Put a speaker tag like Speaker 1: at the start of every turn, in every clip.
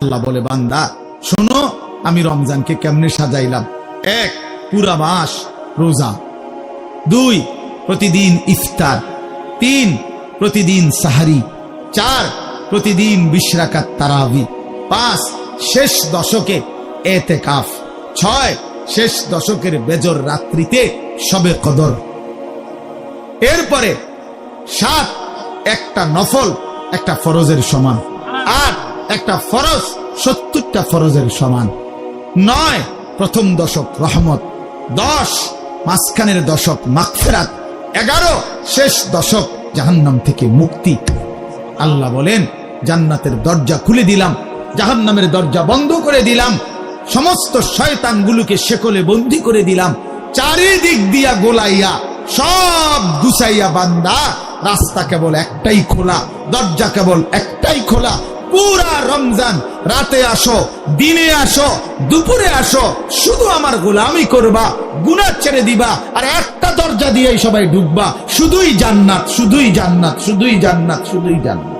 Speaker 1: আল্লাহ বলে, বান্দা শোনো আমি রমজানকে কেমনে সাজাইলাম। 1, পুরা মাস রোজা। 2, প্রতিদিন ইফতার। 3, প্রতিদিন সাহারি। 4, প্রতিদিন 20 রাকাত তারাবি। 5, শেষ দশকে এতেকাফ। 6, শেষ দশকের বেজর রাত্রিতে শবে কদর। এরপরে 7, একটা নফল একটা ফরজের সমান। 8, একটা ফরজ 70টা ফরজের সমান। 9, প্রথম দশক রহমত। 10, মাঝখানের দশক মাগফিরাত। 11, শেষ দশক জাহান্নাম থেকে মুক্তি। আল্লাহ বলেন, জান্নাতের দরজা খুলে দিলাম, জাহান্নামের দরজা বন্ধ করে দিলাম, সমস্ত শয়তানগুলোকে শেকলে বন্দী করে দিলাম, চারিদিক দিয়া গোলাইয়া সব গুছাইয়া বান্দা রাস্তা কেবল একটাই খোলা, দরজা কেবল একটাই খোলা। পুরা রমজান রাতে আসো, দিনে আসো, দুপুরে আসো, শুধু আমার গোলামি করবা, গুনাহ ছেড়ে দিবা, আর একটা দরজা দিয়েই সবাই ঢুকবা, শুধুই জান্নাত, শুধুই জান্নাত, শুধুই জান্নাত, শুধুই জান্নাত।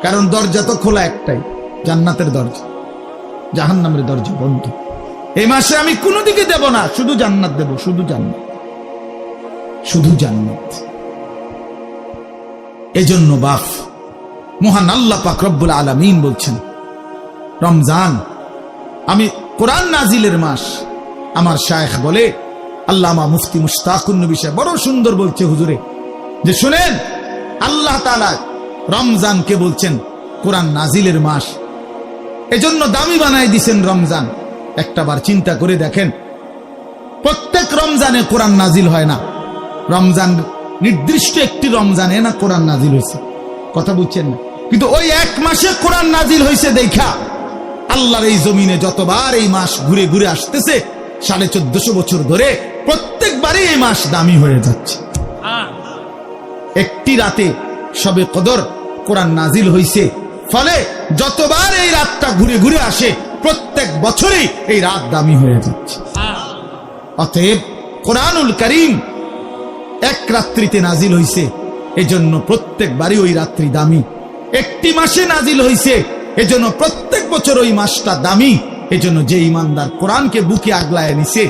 Speaker 1: কারণ দরজা তো খোলা একটাই, জান্নাতের দরজা, জাহান্নামের দরজা বন্ধ। এই মাসে আমি কোনো দিকে দেব না, শুধু জান্নাত দেব, শুধু জান্নাত, শুধু জান্নাত। এজন্য বাপ মহান আল্লাহ পাক রব্বুল আলামিন বলছেন, রমজান আমি কোরআন নাজিলের মাস। আমার শায়েখ বলে, আল্লামা মুফতি মুশতাকুন নবী সাহেব বড় সুন্দর বলছে হুজুরে, যে শুনেন আল্লাহ তাআলা রমজানকে বলছেন কোরআন নাজিলের মাস, এজন্য দামি বানাই দিছেন রমজান। একটা বার চিন্তা করে দেখেন, প্রত্যেক রমজানে কোরআন নাজিল হয় না, রমজান নির্দিষ্ট একটি রমজানে না কোরআন নাজিল হয়েছে, কথা বুঝছেন না? কিন্তু ওই এক মাসে কোরআন নাজিল হয়েছে দেখা আল্লাহর এই জমিনে যতবার এই মাস ঘুরে ঘুরে আসতেছে 1450 বছর ধরে, প্রত্যেকবারই এই মাস দামি হয়ে যাচ্ছে। একটি রাতে শবে কদর কোরআন নাজিল হয়েছে, ফলে যতবার এই রাতটা ঘুরে ঘুরে আসে প্রত্যেক বছরই এই রাত দামি হয়ে যাচ্ছে। অতএব কোরআনুল কারীম এক রাত্রিতে নাজিল হয়েছে, এজন্য প্রত্যেকবারই ওই রাত্রি দামি। একটি মাসে নাজিল হয়েছে, এজন্য প্রত্যেক বছর ওই মাসটা দামি। এজন্য যে ইমানদার কোরআনকে বুকে আগলায় নিছে,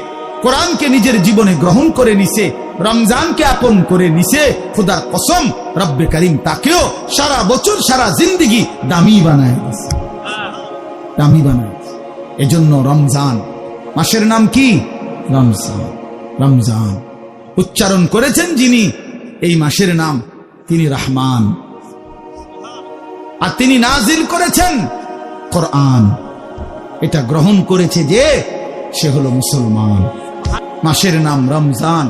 Speaker 1: কোরআনকে নিজের জীবনে গ্রহণ করে নিছে, রমজানকে আপন করে নিছে, খোদার কসম রব্বে কারীম তাকেও সারা বছর সারা জিন্দেগি দামি বানায় দিছে, দামি বানায়। এজন্য রমজান মাসের নাম কি? রমজান। রমজান উচ্চারণ করেছেন যিনি এই মাসের নাম, তিনি রহমান, আর তিনি নাজিল করেছেন কোরআন। এটা গ্রহণ করেছে যে সে হলো মুসলমান। মাসের নাম রমজান,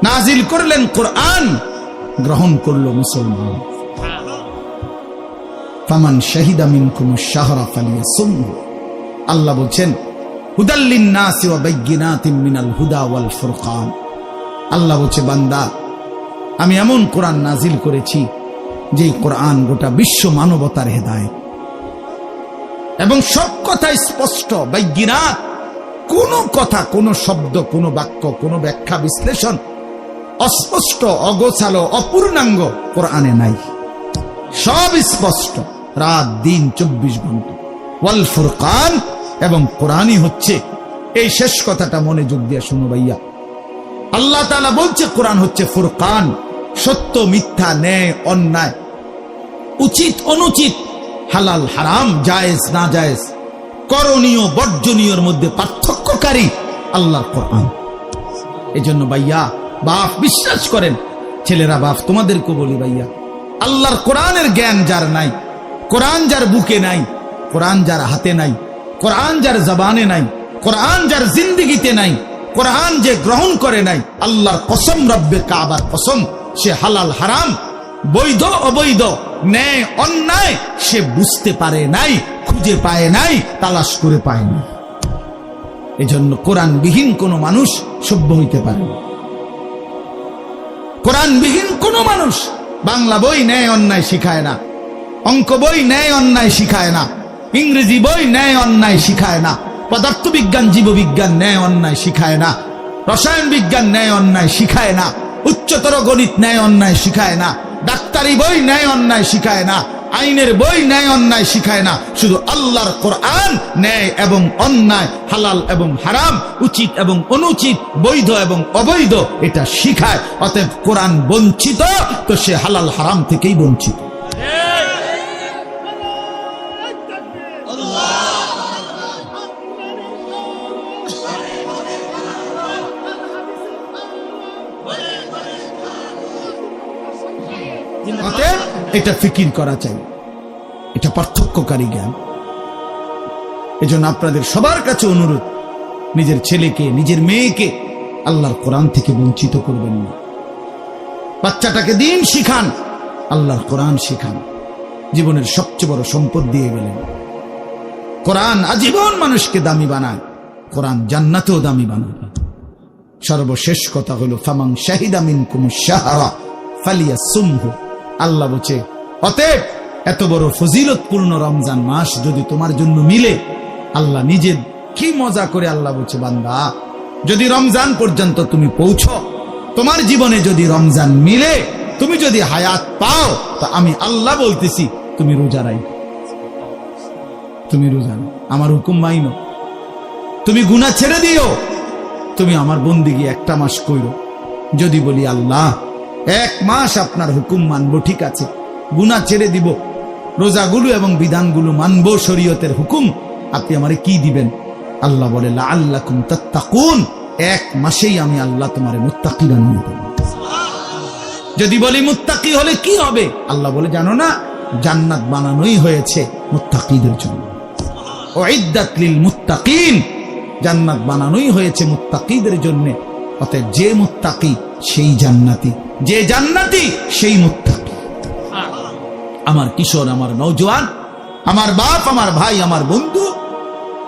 Speaker 1: নাজিল করলেন কোরআন, গ্রহণ করলো মুসলমান। ফামান শাহিদা মিনকুমুশ শাহরা ফালিয়াসুমহু। আল্লাহ বলছেন, হুদাল লিন-নাসি ওয়া বাইয়িনাতিন মিনাল হুদা ওয়াল ফুরকান। আল্লাহ বলছে, বান্দা আমি এমন কোরআন নাজিল করেছি যে কোরআন গোটা বিশ্ব মানবতার হেদায়েত, এবং সব কথা স্পষ্ট, বাইয়িনাত, কোন কথা, কোন শব্দ, কোন বাক্য, কোন ব্যাখ্যা বিশ্লেষণ অস্পষ্ট, অগোছালো, অপূর্ণাঙ্গ কোরআনে নাই, সব স্পষ্ট, রাত দিন 24 ঘন্টা। ওয়াল ফুরকান, এবং কোরআনই হচ্ছে, এই শেষ কথাটা মনোযোগ দিয়ে শুনো ভাইয়া, আল্লাহ তাআলা বলছে কোরআন হচ্ছে ফুরকান, সত্য মিথ্যা, ন্যায় অন্যায়, উচিত অনুচিত, হালাল হারাম, জায়েজ না জায়েজ, করণীয় বর্জনীয়র মধ্যে পার্থক্যকারী আল্লাহর কোরআন। এজন্য ভাইয়া বাপ বিশ্বাস করেন, ছেলেরা বাপ তোমাদেরকে বলি ভাইয়া, আল্লাহর কোরআনের জ্ঞান যার নাই, কোরআন যার বুকে নাই, কোরআন যার হাতে নাই, কোরআন যার জবানে নাই, কোরআন যার জিন্দেগিতে নাই, কোরআন যে গ্রহণ করে নাই, আল্লাহর কসম, রব্বে কাবার কসম, সে হালাল হারাম, বৈধ অবৈধ, ন্যায় অন্যায় সে বুঝতে পারে নাই, খুঁজে পায় নাই, তালাশ করে পায় না। এজন্য কোরআনবিহীন কোনো মানুষ সভ্য হইতে পারে না। কোরআনবিহীন কোনো মানুষ বাংলা বই ন্যায় অন্যায় শিখায় না, অঙ্ক বই ন্যায় অন্যায় শিখায় না, ইংরেজি বই ন্যায় অন্যায় শিখায় না, পদার্থবিজ্ঞান জীববিজ্ঞান ন্যায় অন্যায় শিখায় না, রসায়ন বিজ্ঞান ন্যায় অন্যায় শিখায় না, উচ্চতর গণিত ন্যায় অন্যায় শিখায় না, ডাক্তারি বই ন্যায় অন্যায় শিখায় না, আইনের বই ন্যায় অন্যায় শিখায় না, শুধু আল্লাহর কোরআন ন্যায় এবং অন্যায়, হালাল এবং হারাম, উচিত এবং অনুচিত, বৈধ এবং অবৈধ এটা শিখায়। অতএব কোরআন বঞ্চিত তো সে হালাল হারাম থেকেই বঞ্চিত। অতএব এটা ফিকির করা চাই, এটা পার্থক্যকারী জ্ঞান। এজন্য আপনাদের সবার কাছে অনুরোধ, নিজের ছেলেকে নিজের মেয়েকে আল্লাহর কোরআন থেকে বঞ্চিত করবেন না। বাচ্চাটাকে দিন শিখান, আল্লাহর কোরআন শিখান। জীবনের সবচেয়ে বড় সম্পদ দিয়ে গেলেন। কোরআন আজীবন মানুষকে দামি বানায়, কোরআন জান্নাতেও দামি বানায়। সর্বশেষ কথা হলো ফামান শাহিদা মিনকুমুশ শাহরা ফালিয়াসুমহু। আল্লাহ বলছে অতএব এত বড় ফজিলতপূর্ণ রমজান মাস যদি তোমার জন্য মিলে, আল্লাহ নিজে কি মজা করে আল্লাহ বলছে, বান্দা যদি রমজান পর্যন্ত তুমি পৌঁছো, তোমার জীবনে যদি রমজান মিলে, তুমি যদি হায়াত পাও, তা আমি আল্লাহ বলতেছি তুমি রোজা রাখো, তুমি রোজা রাখো, আমার হুকুম মাইনো, তুমি গুনাহ ছেড়ে দিও, তুমি আমার বন্দেগী একটা মাস কইরো। যদি বলি আল্লাহ 1 মাস আপনার হুকুম মানবো, ঠিক আছে, গুনাহ ছেড়ে দিব, রোজাগুলো এবং বিধানগুলো মানবো, শরীয়তের হুকুম, আপনি আমারে কি দিবেন? আল্লাহ বলে লাআল্লাকুম তাত্তাকুন, 1 মাসেই আমি আল্লাহ তোমারে মুত্তাকি বানিয়ে দেব। যদি বলি মুত্তাকি হলে কি হবে? আল্লাহ বলে জানো না, জান্নাত বানানোই হয়েছে মুত্তাকিদের জন্য। উইদ্দাত লিল মুত্তাকিন, জান্নাত বানানোই হয়েছে মুত্তাকিদের জন্য। অতএব যে মুত্তাকি সেই জান্নাতি, যে জান্নাতি সেই মুত্তাকি। আমার কিশোর, আমার নওজোয়ান, আমার বাপ, আমার ভাই, আমার বন্ধু,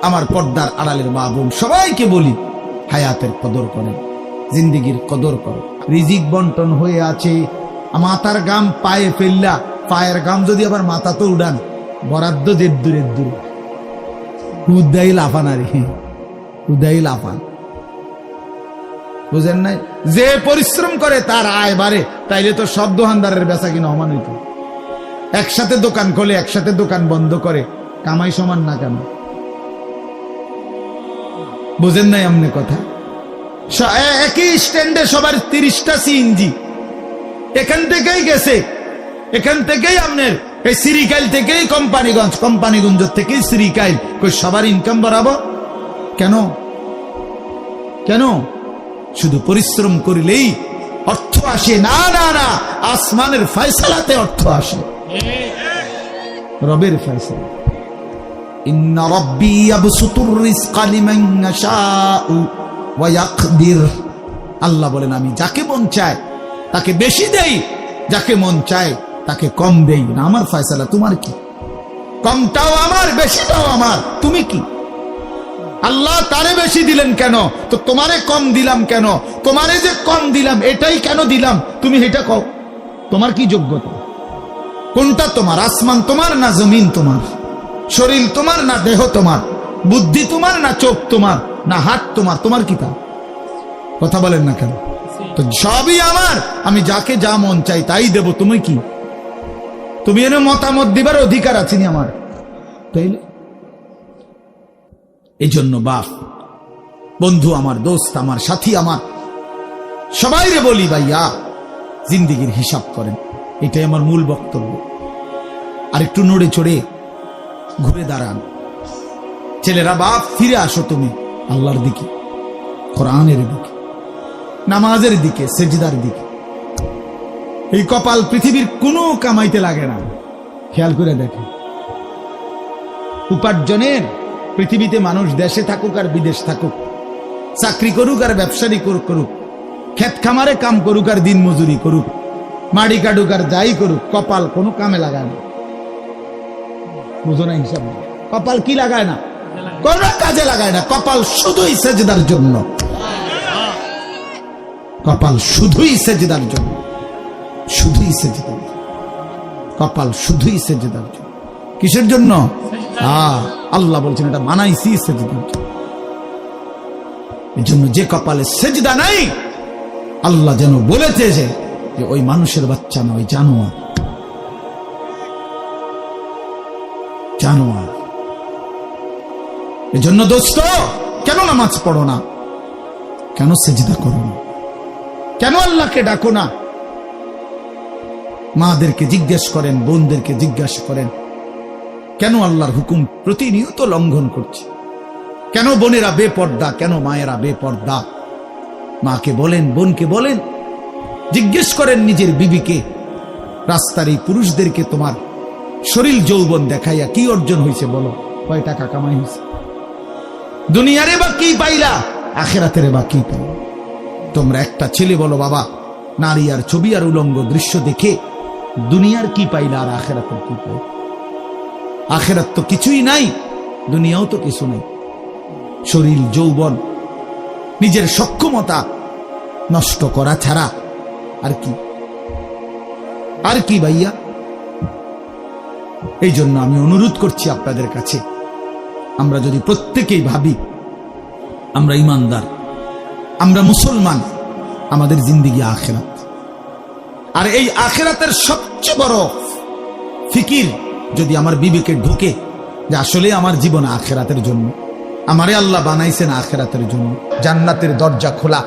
Speaker 1: আমার পর্দার আড়ালের মা বোন, সবাইকে বলি হায়াতের কদর করেন, জিন্দেগির কদর করো। রিজিক বন্টন হয়ে আছে, মাথার গাম পায়ে ফেললা, পায়ের গাম যদি আবার মাথা তো উড়ান, বরাদ্দ দের দূরের দূর, উদ্দাই লাফান, আর উদ্দাই লাফান, বুঝেন নাই? যে পরিশ্রম করে তার আয় বাড়ে, তাইলে তো সব দোকানদারের বেচা কিনা সমান হইতো। একসাথে দোকান খোলে, একসাথে দোকান বন্ধ করে, কামাই সমান না কেন? বুঝেন নাই আমনে কথা? একই স্ট্যান্ডে সবার 30টা সিএনজি, এখান থেকেই গেছে, এখান থেকেই আপনার এই সিরিকাইল থেকেই কোম্পানিগঞ্জ, কোম্পানিগঞ্জ থেকেই সিরিকাইল, কই সবার ইনকাম বাড়াবো কেন? কেন? শুধু পরিশ্রম করিলেই অর্থ আসে? না না না, আসমানের ফয়সালাতে অর্থ আসে, রবের ফয়সালা। ইন্না রাব্বী ইয়াবসুতুর রিজকা লিমান ইয়াশাউ ওয়া ইয়াকদির। আল্লাহ বলেন আমি যাকে মন চায় তাকে বেশি দেই, যাকে মন চায় তাকে কম দেই না। আমার ফয়সালা, তোমার কি? কমটাও আমার, বেশিটাও আমার, তুমি কি? আল্লাহ তারে বেশি দিলেন কেন, তো তোমারে কম দিলাম কেন? তোমারে যে কম দিলাম এটাই কেন দিলাম, তুমি এটা কও। তোমার কি যোগ্যতা? কোনটা তোমার? আসমান তোমার না জমিন তোমার? শরীর তোমার না দেহ তোমার? বুদ্ধি তোমার না চোখ তোমার না হাত তোমার? তোমার কি তা? কথা বলেন না কেন? তো সবই আমার, আমি যাকে যা মন চাই তাই দেব। তুমি কি? তুমি এনে মতামত দিবার অধিকার আছে নি আমার? তাইলে এই জন্য বাপ, বন্ধু আমার, দোস্ত আমার, সাথী আমার, সবাই রে বলি ভাইয়া জিন্দেগির হিসাব করেন। এটাই আমার মূল বক্তব্য। আর একটু নড়ে চড়ে ঘুরে দাঁড়ান। ছেলেরা, বাপ ফিরে আসো তুমি আল্লাহর দিকে, কোরআনের দিকে, নামাজের দিকে, সেজদার দিকে। এই কপাল পৃথিবীর কোনো কামাইতে লাগে না। খেয়াল করে দেখে, উপার্জনের পৃথিবীতে মানুষ দেশে থাকুক আর বিদেশ থাকুক, চাকরি করুক আর ব্যবসায়ী করুক, ক্ষেত খামারে কাম করুক আর দিন মজুরি করুক, মাড়ি কাটুক আর যাই করুক, কপাল কোনো কামে লাগায় না। বুঝো না হিসাব? কপাল কি লাগায় না? কোন কাজে লাগায় না। কপাল শুধুই সেজদার জন্য, কপাল শুধুই সেজদার জন্য, শুধুই সেজদার, কপাল শুধুই সেজদার জন্য। কিসের জন্য? আল্লাহ বলছেন এটা মানাইছি সেজদার জন্য। এই জন্য যে কপালে সেজদা নাই, আল্লাহ যেন বলেছে যে ওই মানুষের বাচ্চা না, ওই জানোয়ার। জানোয়ার। এজন্য দোস্ত, কেন নামাজ পড়ো না? কেন সেজদা করো না? কেন আল্লাহকে ডাকো না? মাদেরকে জিজ্ঞেস করেন, বোনদেরকে জিজ্ঞাসা করেন, কেন আল্লাহর হুকুম প্রতিনিয়ত লঙ্ঘন করছে? কেন বোনেরা বেপর্দা? কেন মায়েরা বেপর্দা? মাকে বলেন, বোনকে বলেন, জিজ্ঞেস করেন নিজের বিবিকে, রাস্তার এই পুরুষদেরকে তোমার শরীর যৌবন দেখাইয়া কি অর্জন হয়েছে বলো? কয় টাকা কামাই হয়েছে? দুনিয়ারে বা কি পাইলা? আখেরাতের বা কি পাইলা? তোমরা একটা ছেলে বলো, বাবা, নারী আর ছবি আর উলঙ্গ দৃশ্য দেখে দুনিয়ার কি পাইলা আর আখেরাতের কি পাইলা? আখেরাত তো কিছুই নাই, দুনিয়াও তো কিছু নাই। শরীর যৌবন, নিজের সক্ষমতা নষ্ট করা ছাড়া আর কি? আর কি ভাইয়া? এই জন্য আমি অনুরোধ করছি আপনাদের কাছে, আমরা যদি প্রত্যেকেই ভাবি আমরা ইমানদার, আমরা মুসলমান, আমাদের জিন্দেগি আখেরাত, আর এই আখেরাতের সবচেয়ে বড় ফিকির যদি আমার বিবেকে ঢোকে যে আসলে আমার জীবন আখেরাতের জন্য, আমারে আল্লাহ বানাইছেন আখেরাতের জন্য। জান্নাতের দরজা খোলা,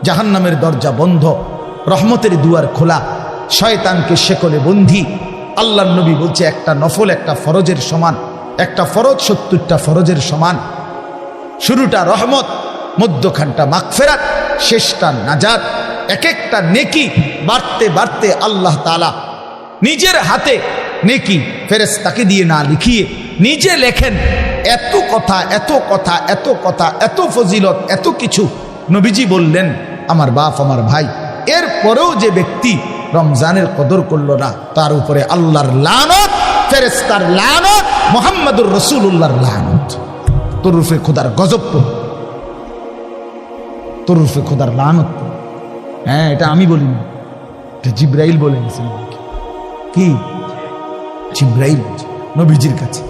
Speaker 1: জাহান্নামের দরজা বন্ধ, রহমতের দুয়ার খোলা, শয়তানকে শেকলে বন্ধি। আল্লাহর নবী বলছে একটা নফল একটা ফরজের সমান, একটা ফরজ 70টা ফরজের সমান। শুরুটা রহমত, মধ্যখানটা মাগফিরাত, শেষটা নাজাত। এক একটা নেকি বাড়তে বাড়তে আল্লাহ তাআলা নিজের হাতে নেকি ফেরেশতাকে দিয়ে না লিখিয়ে নিজে লেখেন। এত কথা, এত কথা, এত কথা, এত ফজিলত, এত কিছু নবীজি বললেন আমার বাপ, আমার ভাই। এরপরেও যে ব্যক্তি রমজানের কদর করলো না, তার উপরে আল্লাহর লানত, ফেরেশতার লানত, মুহাম্মদুর রাসূলুল্লাহর লানত। তোর উপরে খোদার গজব পড়ে, তোর উপরে খোদার লানত পড়ে। হ্যাঁ, এটা আমি বলিনি, এটা জিবরাইল বলে গেছেন। কি? জিবরাইল নবীজির কাছে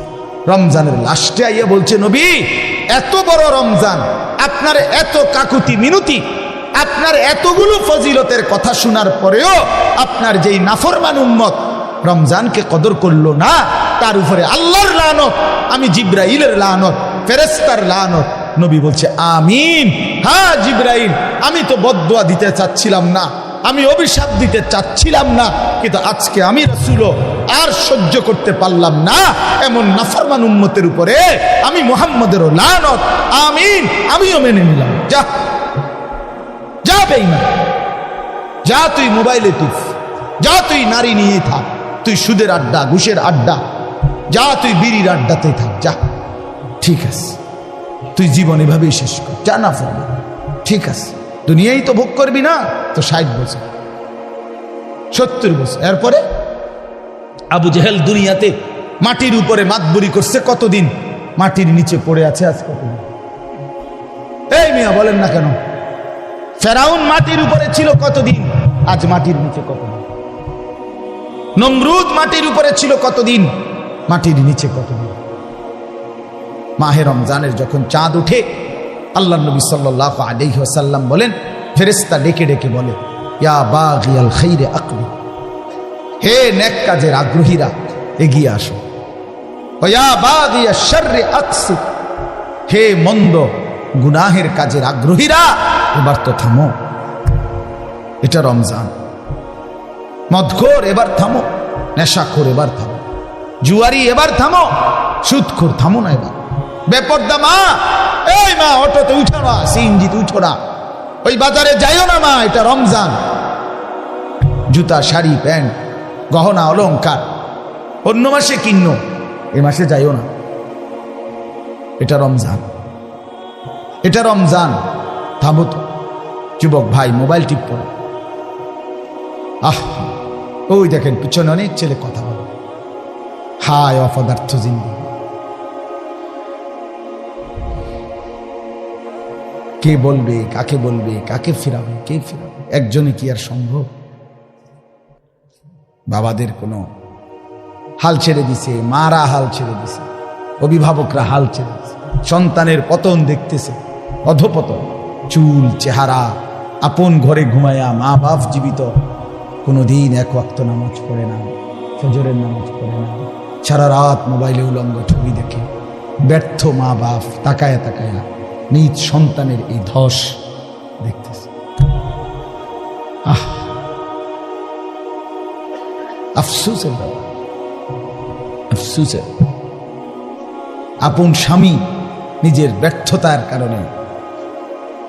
Speaker 1: রমজানের লাস্টে আইয়া বলছে, নবী, এত বড় রমজান, আপনার এত কাকুতি মিনতি, আপনার এতগুলো ফজিলতের কথা শোনার পরেও আপনার যেই নাফরমান উম্মত রমজানকে কদর করলো না, তার উপরে আল্লাহর লানত, আমি জিবরাইলের লানত, ফেরেশতার লানত। নবী বলছে আমিন। হ্যাঁ জিবরাইল, আমি তো বদদুয়া দিতে চাচ্ছিলাম না, আমি অভিশাপ দিতে চাচ্ছিলাম না, কিন্তু আজকে আমি রাসূল আর সহ্য করতে পারলাম না এমন নাফরমান উম্মতের উপরে আমি মুহাম্মদেরও লানত। আমিন, আমিও মেনে নিলাম। যা যা বেঈমান, যা তুই মোবাইলে তুই, যা তুই নারী নিয়ে থাক, তুই সুদের আড্ডা, ঘুষের আড্ডা, যা তুই বিড়ির আড্ডাতে থাক, যা, ঠিক আছে, তুই জীবন এভাবেই শেষ কর, যা না ফেলবি, ঠিক আছে, দুনিয়াই তো ভোগ করবি না তো 60 বছর 70 বছর। এরপরে আবু জেহেল দুনিয়াতে মাটির উপরে মাতবরি করছে কতদিন, মাটির নিচে পড়ে আছে আজ কতদিন? এই মিয়া বলেন না কেন? ফেরাউন মাটির উপরে ছিল কতদিন, আজ মাটির নিচে কতদিন? নমরুদ মাটির উপরে ছিল কতদিন, মাটির নিচে কতদিন? মাহে রমজানের যখন চাঁদ উঠে, আল্লাহ নবী সাল্লাল্লাহু আলাইহি ওয়াসাল্লাম বলেন, ফেরেশতা ডেকে ডেকে বলে, ইয়া বাগিয়াল খাইরে আকবিল, হে নেক কাজের আগ্রহীরা এগিয়ে আসো, ওয়া ইয়া বাগিয়াশ শাররি আকসির, হে মন্দ গুনাহের কাজের আগ্রহীরা এবার তো থামো, এটা রমজান। মদখোর এবার থামো, নেশাখোর এবার থামো, জুয়ারি এবার থামো, সুদখোর থামো না এবার। বেপর্দা মা, এই মা অটোতে উঠো না, সিএনজিতে উঠো না, ওই বাজারে যাইও না মা, এটা রমজান। জুতা, শাড়ি, প্যান্ট, গহনা, অলংকার অন্য মাসে কিনো, এ মাসে যাইও না, এটা রমজান, এটা রমজান। থামো তো যুবক ভাই, মোবাইল টিপ পড়ো। আহ, ওই দেখেন পিছনে অনেক ছেলে কথা বলে, হায় অপদার্থ জিন্দেগি। কে বলবে, কাকে বলবে, কাকে ফিরাবে, কে ফিরাবে? একজনে কি আর সম্ভব? বাবাদের কোনো হাল ছেড়ে দিছে, মারা হাল ছেড়ে দিছে, অভিভাবকরা হাল ছেড়ে দিছে, সন্তানের পতন দেখতেছে, অধপতন, চুল, চেহারা, আপন ঘরে ঘুমায়া, মা বাপ জীবিত, কোনোদিন এক ওয়াক্ত নামাজ পড়ে না, ফজরের নামাজ পড়ে না, সারা রাত মোবাইলে উলঙ্গ ছবি দেখে ব্যর্থ মা বাপ তাকায়া তাকায়া নিজ সন্তানের এই ধস দেখতেছে। আফসোসের ব্যাপার, আফসোসের। আপন স্বামী নিজের ব্যর্থতার কারণে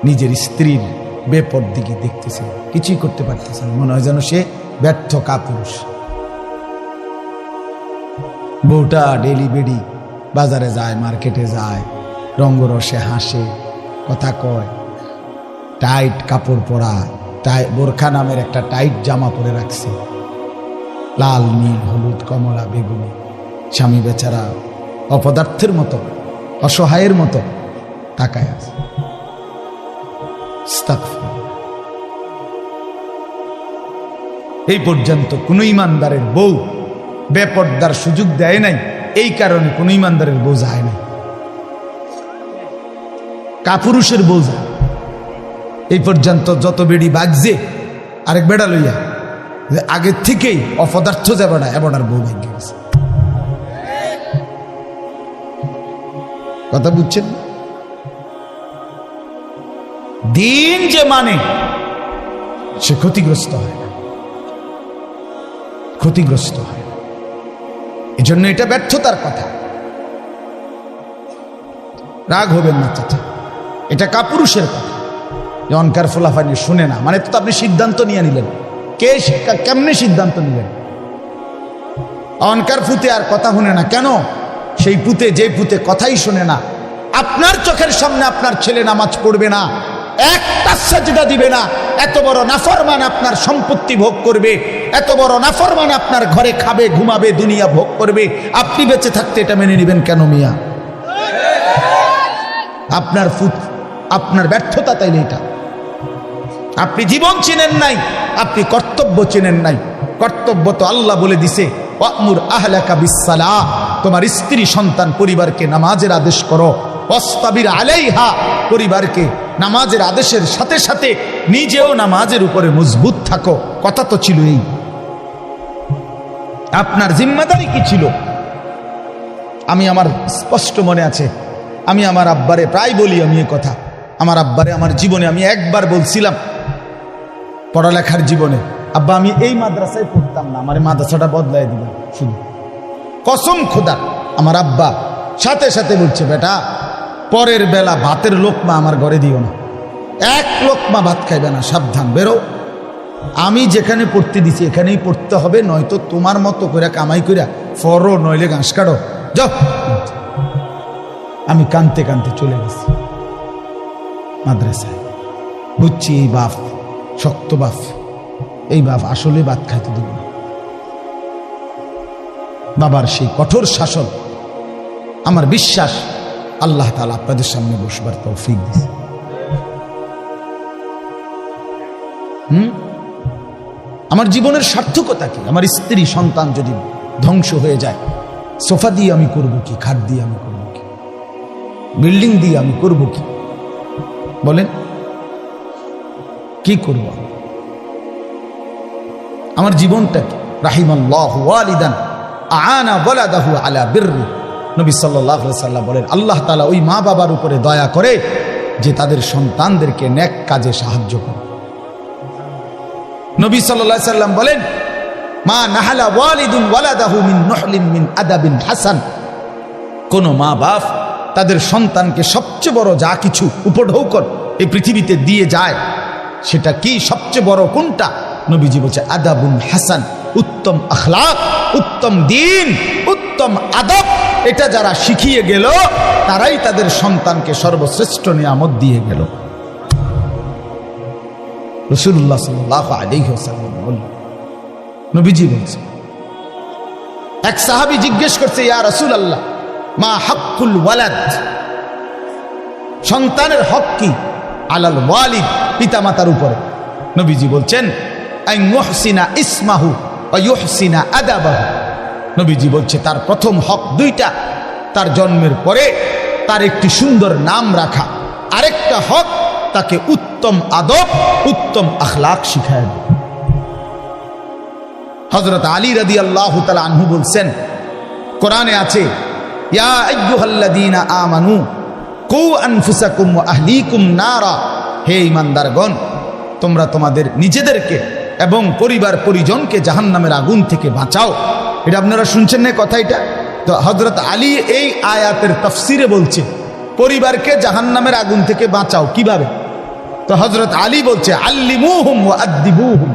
Speaker 1: নিজের স্ত্রীর বেপরদিকে দেখতেছে, কিছুই করতে পারতেছে না, মনে হয় যেন সে ব্যর্থ কাপুরুষ। বউটা ডেলি বেডি বাজারে যায়, মার্কেটে যায়, রঙ্গরসে হাসে, কথা কয়, টাইট কাপড় পরা, বোরখা নামের একটা টাইট জামা পরে রাখছে, লাল নীল হলুদ কমলা বেগুনি। স্বামী বেচারা অপদার্থের মতো, অসহায়ের মতো তাকায় আছে। এই পর্যন্ত কোন ইমানদারের বউ বেপর্দার সুযোগ দেয় নাই, এই কারণে কোন ইমানদারের বউ যায় নাই, কাপুরুষের বউ যায়। এই পর্যন্ত যত বেড়ি বাগছে আরেক বেড়া লইয়া আগের থেকেই অপদার্থ যাবে না, এবার বউ ভাগ্যে গেছে। কথা বুঝছেন? দিন যে মানে সে ক্ষতিগ্রস্ত হয় না, ক্ষতিগ্রস্ত হয় না। এই জন্য এটা ব্যর্থতার কথা, রাগ হবেন না চাচা, এটা কাপুরুষের কথা। অনকার ফোলাফানি শুনে না মানে তো আপনি সিদ্ধান্ত নিয়ে নিলেন, কেমনে সিদ্ধান্ত নিলেন? অনকার পুতে আর কথা শুনে না কেন? সেই পুতে, যে পুতে কথাই শোনে না, আপনার চোখের সামনে আপনার ছেলে নামাজ পড়বে না, একটা সাজদা দিবে না, এত বড় নাফরমান আপনার সম্পত্তি ভোগ করবে, এত বড় নাফরমান আপনার ঘরে খাবে, ঘুমাবে, দুনিয়া ভোগ করবে, আপনি বেঁচে থাকতে এটা মেনে নেবেন কেন মিয়া? আপনার আপনার ব্যর্থতা তাইলে এটা। আপনি জীবন চিনেন নাই, আপনি কর্তব্য চিনেন নাই। কর্তব্য তো আল্লাহ বলে দিছে, ওয়ামুর আহলাকা বিসসালাহ, তোমার স্ত্রী সন্তান পরিবারকে নামাজের আদেশ করো, ওয়াসতাবির আলাইহা, পরিবারকে নামাজের আদেশের সাথে সাথে নিজেও নামাজের উপরে মজবুত থাকো। কথা তো ছিল এই। আপনার জিম্মাদারি কি ছিল? আমি আমার স্পষ্ট মনে আছে, আমি আমার আব্বারে প্রায় বলি, আমি এই কথা আমার আব্বারে আমার জীবনে আমি একবার বলছিলাম, পড়ালেখার জীবনে, আব্বা আমি এই মাদ্রাসায় পড়তাম না, আমার মাদ্রাসাটা বদলাই দিবেন শুধু। কসম খোদা, আমার আব্বা সাথে সাথে বলছে, বেটা পরের বেলা ভাতের লোকমা আমার ঘরে দিও না, এক লোকমা ভাত খাইবে না, সাবধান, বেরো। আমি যেখানে পড়তে দিছি এখানেই পড়তে হবে, নয়তো তোমার মতো করে কামাই করিয়া ফরো, নইলে ঘাস কাটো, যাও। আমি কানতে কানতে চলে গেছি মাদ্রাসায়। বুঝছি এই বাপ শক্ত বাপ, এই বাপ আসলে ভাত খাইতে দেব না। বাবার সেই কঠোর শাসন, আমার বিশ্বাস আল্লাহ তাআলা আপনাদের সামনে বসবার তৌফিক দিয়েছে। আমার জীবনের সার্থকতা কি? আমার স্ত্রী সন্তান যদি ধ্বংস হয়ে যায়, সোফা দিয়ে আমি করব কি? খাট দিয়ে আমি করব কি? বিল্ডিং দিয়ে আমি করব কি? বলেন কি করব? আমার জীবনটা কি? রাহিমাল্লাহু ওয়ালিদান আনা ওয়ালাদাহু আলা বিররি, নবী সাল্লাল্লাহু আলাইহি ওয়াসাল্লাম বলেন, আল্লাহ তাআলা ওই মা বাবার উপরে দয়া করে যে তাদের সন্তানদেরকে নেক কাজে সাহায্য করে। নবী সাল্লাল্লাহু আলাইহি ওয়াসাল্লাম বলেন, মা নাহালা ওয়ালিদুন ওয়ালাদাহু মিন নুহলিন মিন আদাবিন হাসান, কোন মা বাপ তাদের সন্তানকে সবচেয়ে বড় যা কিছু উপঢৌকন এই পৃথিবীতে দিয়ে যায়, সেটা কি? সবচেয়ে বড় কোনটা? নবীজি বলছে আদাবুন হাসান, উত্তম আখলাক, উত্তম দিন, উত্তম আদব। এটা যারা শিখিয়ে গেল তারাই তাদের সন্তানকে সর্বশ্রেষ্ঠ নিয়ামত দিয়ে গেল। রাসূলুল্লাহ সাল্লাল্লাহু আলাইহি ওয়াসাল্লাম বললেন, নবীজি বলছে, এক সাহাবী জিজ্ঞেস করছে, ইয়া রাসূলুল্লাহ মা হাক্কুল ওয়ালাদ, সন্তানের হক কি? আলাল ওয়ালিদ, পিতামাতার উপরে। নবীজি বলছেন, আন ইউহসিনা ইসমাহু ওয়া ইউহসিনা আদাবাহু। নবীজি বলছে তার প্রথম হক দুইটা, তার জন্মের পরে তার একটি সুন্দর নাম রাখা, আরেকটা হক তাকে উত্তম আদব, উত্তম আখলাক শিখায় দেয়। হযরত আলী রাদিয়াল্লাহু তাআলা আনহু বলছেন, কোরআনে আছে, ইয়া আইয়ুহাল্লাযীনা আমানু কু আনফুসাকুম ওয়া আহলিকুম নারা, হে ঈমানদারগণ, তোমরা তোমাদের নিজেদেরকে এবং পরিবার পরিজনকে জাহান্নামের আগুন থেকে বাঁচাও। এটা আপনারা শুনছেন না কথা? এটা তো হযরত আলী এই আয়াতের তাফসিরে বলছে পরিবারকে জাহান্নামের আগুন থেকে বাঁচাও কিভাবে। তো হযরত আলী বলছে, আল্লিমুহুম ওয়া আদ্দিবুহুম,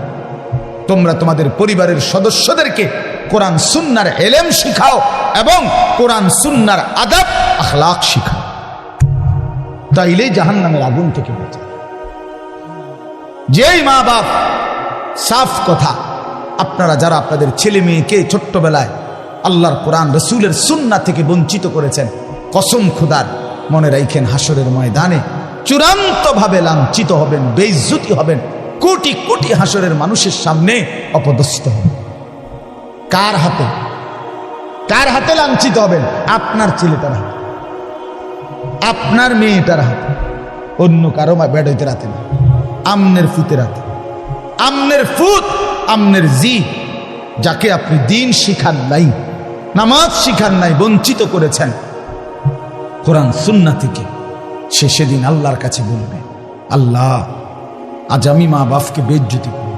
Speaker 1: তোমরা তোমাদের পরিবারের সদস্যদেরকে কোরআন সুন্নাহর ইলম শিখাও এবং কোরআন সুন্নাহর আদব আখলাক শিখাও, তাইলে জাহান্নামের আগুন থেকে বাঁচা। যেই মা বাপ, সাফ কথা, আপনারা যারা আপনাদের ছেলে মেয়েকে ছোট্টবেলায় আল্লাহর কোরআন রাসূলের সুন্নাহ থেকে বঞ্চিত করেছেন, কসম খোদার, মনে রাখেন হাসরের ময়দানে চূড়ান্তভাবে লাঞ্ছিত হবেন, বেইজ্জতি হবেন, কোটি কোটি হাসরের মানুষের সামনে অপদস্থ হবেন। কার হাতে? কার হাতে লাঞ্ছিত হবেন? আপনার ছেলেটার হাতে, আপনার মেয়েটার হাতে, অন্য কারো বেড়াইতে রাতে না, আমনের ফুতের হাতে। আমনের ফুত, আমনের জি, যাকে আপনি দিন শিখান নাই, নামাজ শিখান নাই, বঞ্চিত করেছেন কোরআন সুন্নাহ থেকে, সে সেদিন আল্লাহর কাছে বলবে, আল্লাহ আজ আমি মা বাপকে বেইজ্জতি করি,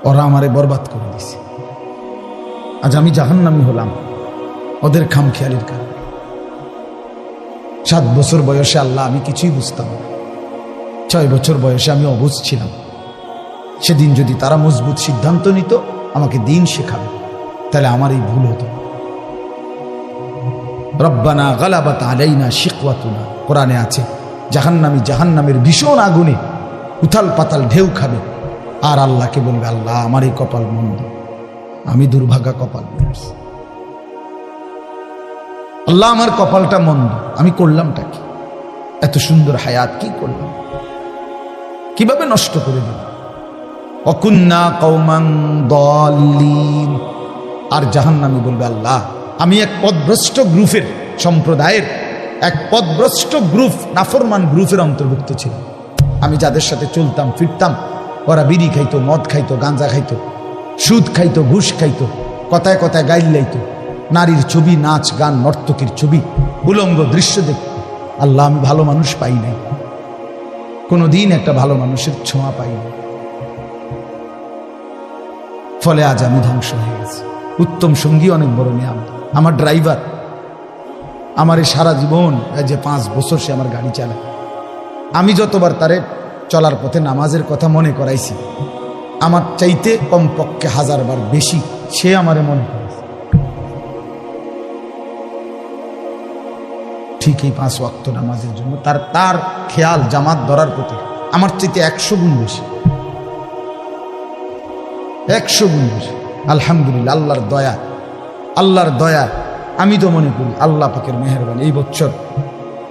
Speaker 1: ওরা আমারে বরবাদ করে দিছে, আজ আমি জাহান্নামী হলাম ওদের খামখেয়ালির কারণে। 7 বছর বয়সে আল্লাহ আমি কিছুই বুঝতাম না, 6 বছর বয়সে আমি অবুঝ ছিলাম। সেদিন যদি তারা মজবুত সিদ্ধান্ত নিত আমাকে দিন শেখাবে, তাহলে আমার এই ভুল হতো। রব্বানা গালাবাত আলাইনা শিকওয়াতুনা, কোরআনে আছে জাহান্নামী জাহান্নামের ভীষণ আগুনে উথাল পাতাল ঢেউ খাবে, আর আল্লাহকে বলবে, আল্লাহ আমার এই কপাল মন্দ, আমি দুর্ভাগা কপাল, আল্লাহ আমার কপালটা মন্দ, আমি করলামটা কি? এত সুন্দর হায়াত কি করলাম, কিভাবে নষ্ট করে দিল। অকুন্না কওমান দাল্লিন, আর জাহান্নামী বলবে, আল্লাহ আমি এক পথভ্রষ্ট গ্রুপের, সম্প্রদায়ের এক পথভ্রষ্ট গ্রুপ, নাফরমান গ্রুপের অন্তর্ভুক্ত ছিল। আমি যাদের সাথে চলতাম ফিরতাম, ওরা বিড়ি খাইতো, মদ খাইতো, গাঁজা খাইতো, সুদ খাইতো, ঘুষ খাইতো, কথায় কথায় গাইল লাইতো, নারীর ছবি, নাচ গান, নর্তকীর ছবি, উলঙ্গ দৃশ্য দেখত। আল্লাহ আমি ভালো মানুষ পাই নাই, কোনোদিন একটা ভালো মানুষের ছোঁয়া পাই নাই, ফলে আজ আমি ধ্বংস হয়ে গেছি। উত্তম সঙ্গী অনেক বড় নিয়ামত। আমার ড্রাইভার আমার এই সারা জীবন, যে 5 বছর সে আমার গাড়ি চালায়, আমি যতবার তারে চলার পথে নামাজের কথা মনে করাইছি, আমার চাইতে কমপক্ষে 1000 বার বেশি সে আমারে মনে করাইছে। ঠিক এই 5 ওয়াক্ত নামাজের জন্য তার খেয়াল জামাত ধরার প্রতি আমার চাইতে 100 গুণ বেশি, 100 গুণ বেশি। আলহামদুলিল্লাহ, আল্লাহর দয়া, আল্লাহর দয়া। আমি তো মনে করি আল্লাহ পাকের মেহেরবানি, এই বছর,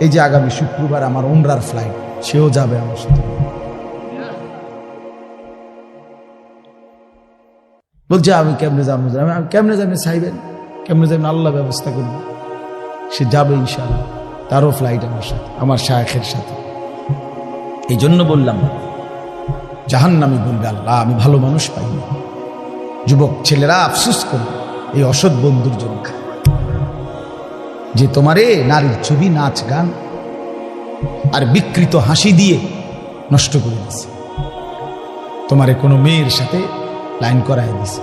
Speaker 1: এই যে আগামী শুক্রবার আমার উমরার ফ্লাইট, সেও যাবে আমার সাথে। বলছে আমি কেমনে যাবো, আমি কেমনে যাবেন চাইবেন, কেমনে যাবেন আল্লাহ ব্যবস্থা করবে, সে যাবে ইনশাআল্লাহ, তারও ফ্লাইট আমার সাথে, আমার শায়েখের সাথে। এই জন্য বললাম, জাহান্নামী বলবে, আল্লাহ আমি ভালো মানুষ পাইনি। যুবক ছেলেরা আফসোস করবে এই অসৎ বন্ধুর জন্য, যে তোমারে নারীর ছবি, নাচ গান আর বিকৃত হাসি দিয়ে নষ্ট করে দিছে, তোমারে কোনো মেয়ের সাথে লাইন করায় দিছে,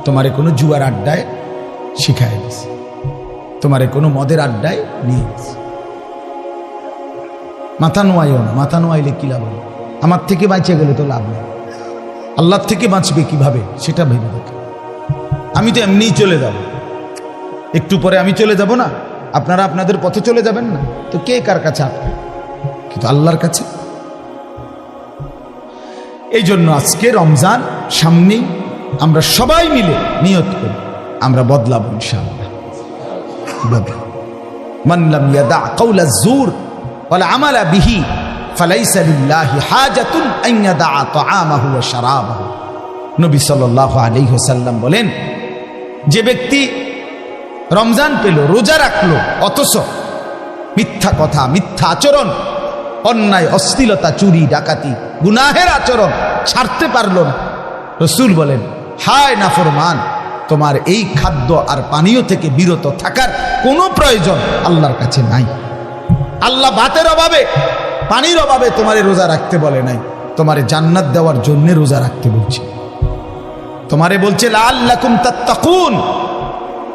Speaker 1: তোমারে কোনো জুয়ার আড্ডায় শিখায় দিছে, তোমারে কোনো মদের আড্ডায় নিয়ে গেছে। মাথা নোয়াইও না, মাথা নোয়াইলে কি লাভ হবে? আমার থেকে বাঁচে গেলে তো লাভ নেই, আল্লাহর থেকে বাঁচবে কিভাবে সেটা ভেবে দেখে। আমি তো এমনিই চলে যাব, একটু পরে আমি চলে যাব না, আপনারা আপনাদের পথে চলে যাবেন না, তো কে কার কাছে আটকে? কিন্তু আল্লাহর কাছে। এই জন্য আজকে রমজান সামনেই, আমরা সবাই মিলে নিয়ত করি আমরা বদলাবো ইনশাআল্লাহ। কিভাবে? মান লাম ইয়াদা কাওলা যুর ওয়াল আমালা বিহি ফালাইসা লিল্লাহি হাজাতুন আন ইয়াদা তাআমাহু ওয়া শারাবাহু। নবী সাল্লাল্লাহু আলাইহি ওয়াসাল্লাম বলেন, যে ব্যক্তি রমজান পেল, রোজা রাখলো, অথচ মিথ্যা কথা, মিথ্যা আচরণ, অন্যায়, অশ্লীলতা, চুরি, ডাকাতি, গুনাহের আচরণ ছাড়তে পারল না, রাসূল বলেন, হায় নাফরমান, তোমার এই খাদ্য আর পানীয় থেকে বিরত থাকার কোনো প্রয়োজন আল্লাহর কাছে নাই। আল্লাহ ভাতের অভাবে পানির অভাবে তোমারে রোজা রাখতে বলে নাই, তোমারে জান্নাত দেওয়ার জন্য রোজা রাখতে বলছে। তোমারে বলছে লাআল্লাকুম তাত্তাকুন,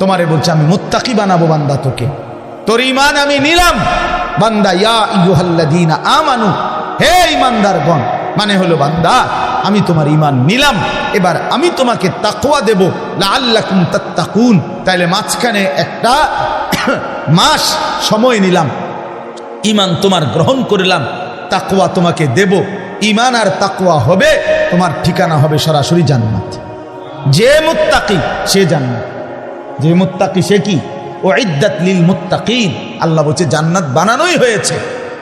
Speaker 1: তোমারে বলছে আমি মুত্তাকি বানাবো বান্দা তোকে, তোর ঈমান আমি নিলাম বান্দা। ইয়া আইয়ুহাল্লাযীনা আমানু, হে ঈমানদারগণ, মানে হলো বান্দা আমি তোমার ঈমান নিলাম, এবার আমি তোমাকে তাকওয়া দেব। লাআল্লাকুম তাত্তাকুন, তাইলে মাঝখানে একটা মাস সময় নিলাম, ঈমান তোমার গ্রহণ করলাম, তাকওয়া তোমাকে দেব। ঈমান আর তাকওয়া হবে, তোমার ঠিকানা হবে সরাসরি জান্নাত। যে মুত্তাকি সে জান্নাত, যে মুত্তাকি সে কি? উইদ্দাত লিল মুত্তাকিন, আল্লাহ বলছে জান্নাত বানানোই হয়েছে